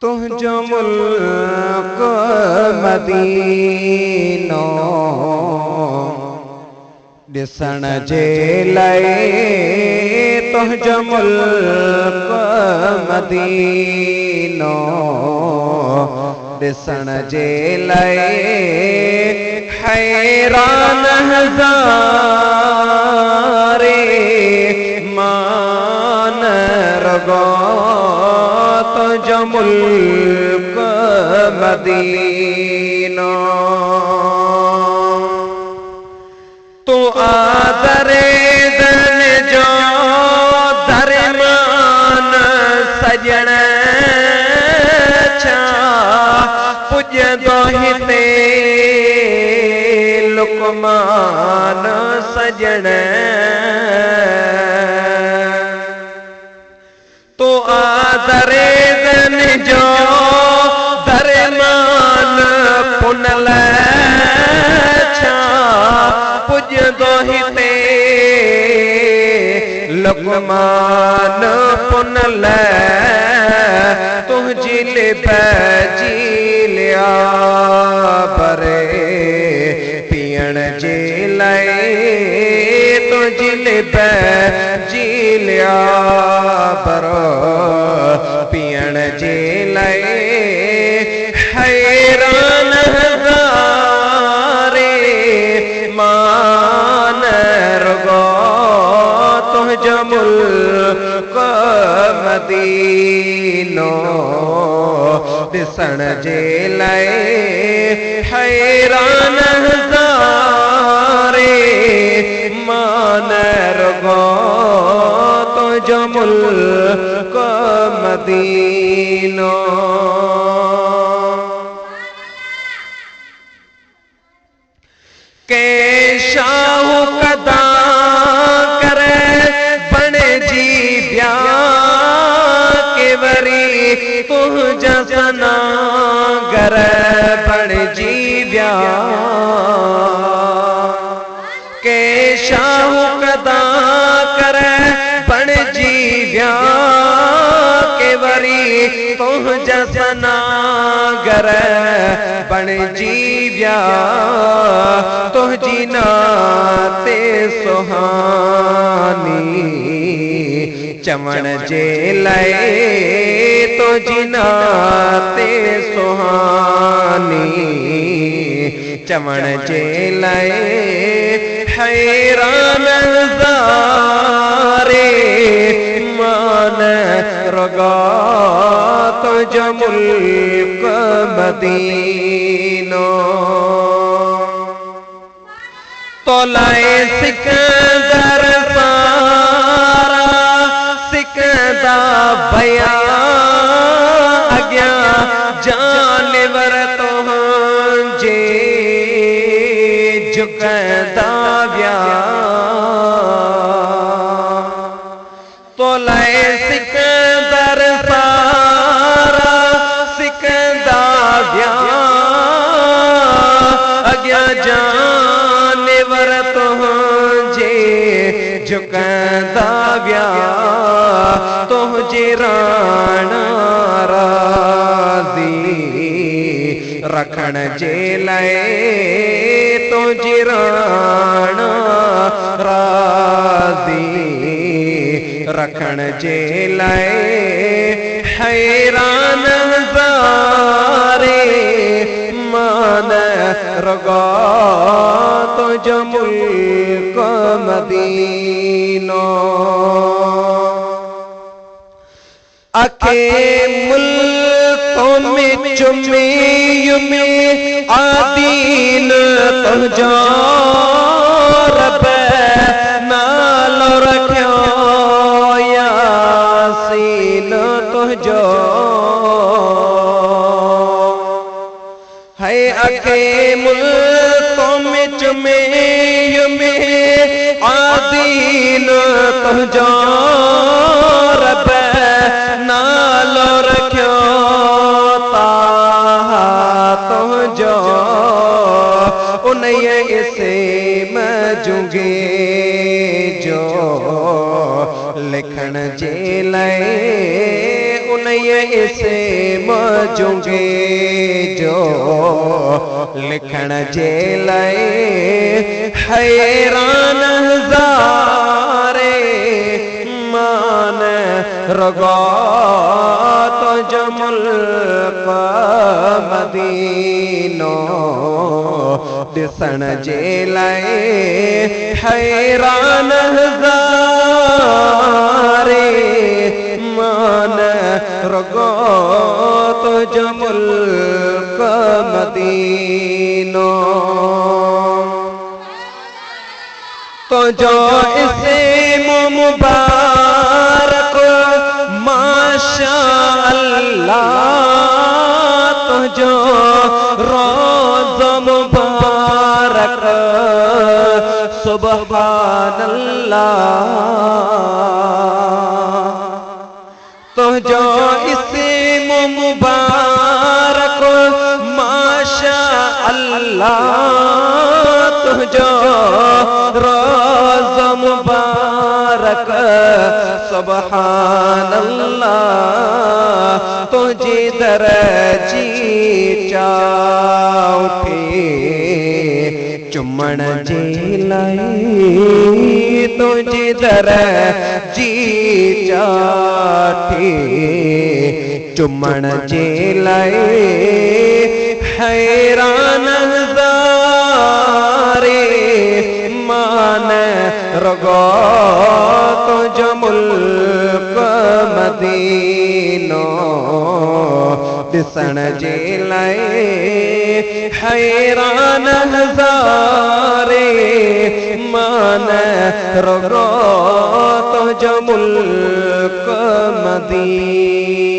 तुझो मुल्क मदीनो ॾिसण जे लाइ तुझो मुल्क मदीनो ॾिसण जे लाइ हैरान हज़ारे मान रगो तुझो मुल्क मदीनो तू आदरे दन जो दरमान सजण छा पुॼंदो हिते लुकमान सजण तू आदरे दन जो दरमान पुनल छा पुॼंदो हिते लुकमान पुनल तुझी लिब जी लिया बरे पीअण जे लाइ तुझी लिब जी लिया बरो पीअण जे लाइ हैरान हज़ारे मान रुगो तुझो मुल्क मदीनो ॾिसण जे लाइ हैरान हज़ारे मान रुगो तुझो मुल्क मदीनो के शाहू कदा करे बणे जी ब्या के वरी तुझा सना घर बणे जी ब्या के शाहू कदा करे बणे जी ब्या के वरी तुझा सना घर बणे जी ब्या तुझी नाते सुहानी चवण जे लाइ तुझी नाते सुहानी चवण जे लाइ हैरान हज़ारे मान रुगो तुझो मुल्क मदीनो तोलाए सिकंदर सारा सिकंदा भया अग्या जानवर तुझे झुकंदा व्या तोलाए सिकंदर सारा सिकंदा व्या अग्या जानवर तुझे झुकंदा व्या तुझे राणा राज़ी रखण जे लाइ तुझे राणा राज़ी रखण जे लाइ हैरान हज़ारे मान रुगो तुझो मुल्क मदीनो अखे मुल्कों में चुमी युमी आदीन तुझो रब नालो रखियो यासीन तुझो है अखे मुल्कों में चुमी युमी आदीन तुझो रब नालो रखियो ताहा तुझो उन्हें इसे मजुगे जो लिखण जे लाइ उन नहीं इसे मौजूगे जो लिखण जे लाए हैरान हजारे मान रगो तो जमुल मदीनो दिसण जे लाए हैरान हजारे मान रगो तो जमुल मदीनो तो जो इसे मुबारक माशा अल्लाह तो जो रोज़ मुबारक सुबहान अल्लाह तो जो इसे मुबारक माशा अल्लाह तो जो रोज़ मुबारक सुबहान अल्लाह तुझे दरजी उठे चुम्मण जी लाई तुझे दरजी उठे चुम्मण जी लाई हैरान हजारे मान रगो तो जमुल मदीनो दिसण जे लाए हैरान हजारे मान रगो तो जमुल मदीनो।